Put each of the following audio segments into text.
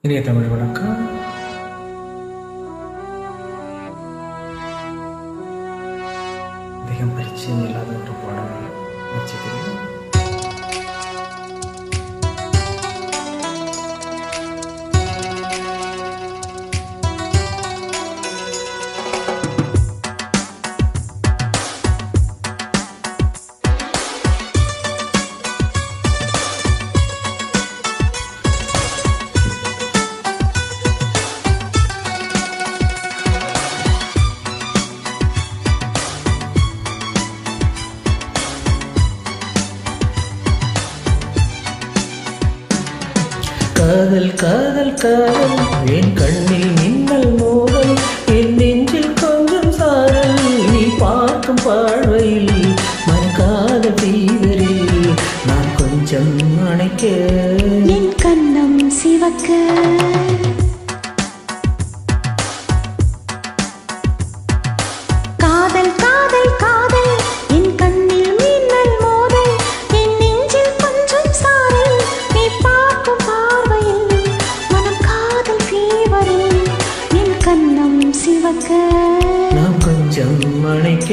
இனிய தமிழ் வணக்கம். அதிகம் பரிச்சயம் இல்லாத ஒரு பாடல் முயற்சிக்கிறேன். காதல் காதல் காதல் என் கண்ணில் மின்னல் மோதல் என் நெஞ்சில் கொஞ்சம் சாரல் நீ பார்க்கும் பார்வையில் மறக்காத தீவரில் நான் கொஞ்சம் அணைக்க என் கண்ணம் சிவக்க காதல் காதல் காதல் என் கண்ணில் மின்னல் மோதல் என் நெஞ்சில் கொஞ்சம் சாரல் நீ பார்க்கும் பார்வையில் மனம் காதல் ஃபீவரில் என் கண்ணம் சிவக்க நான் கொஞ்சம் அணைக்க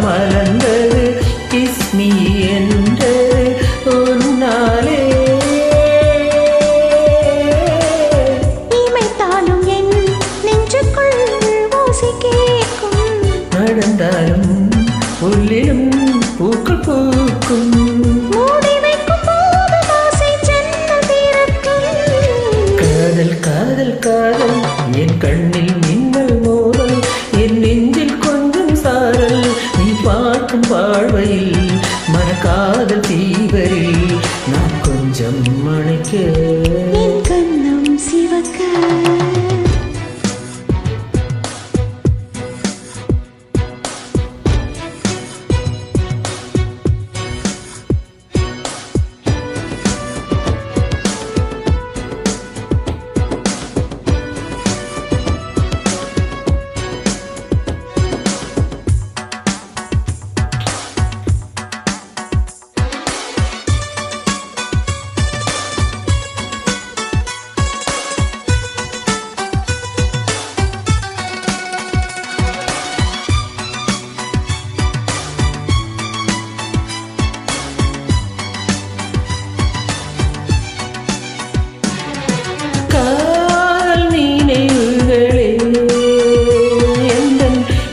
மலர்ந்தது கிஸ்மி என்றது உன்னாலே இமைத்தாலும் என் நெஞ்சுக்குள் ஓசை கேட்கும் நடந்தாலும் உள்ளிலும் பூக்கள் பூக்கும் மூடி வைக்கும் போது ஆசை ஜன்னல் திறக்கும் காதல் காதல் காதல் என் கண்ணில் மின்னல் மோதல் என் நெஞ்சில் கொஞ்சம் சாரல் நீ பார்க்கும் பார்வையில் மறக்காதல் தீவரில் நான் கொஞ்சம் அணைக்க என் கண்ணம் சிவக்க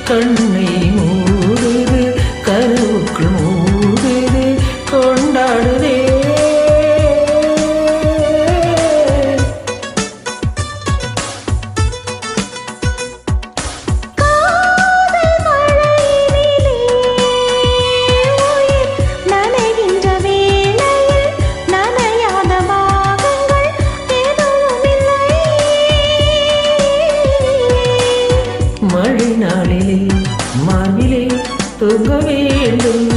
கண்ணை மூடுது கருவுக்குள் மூடுது கொண்டாடுதே நனைகின்ற வேளையில் நனையாத பாகங்கள் எதுவும் இல்லை மழை நாளிலே மார்பிலே தூங்க வேண்டும்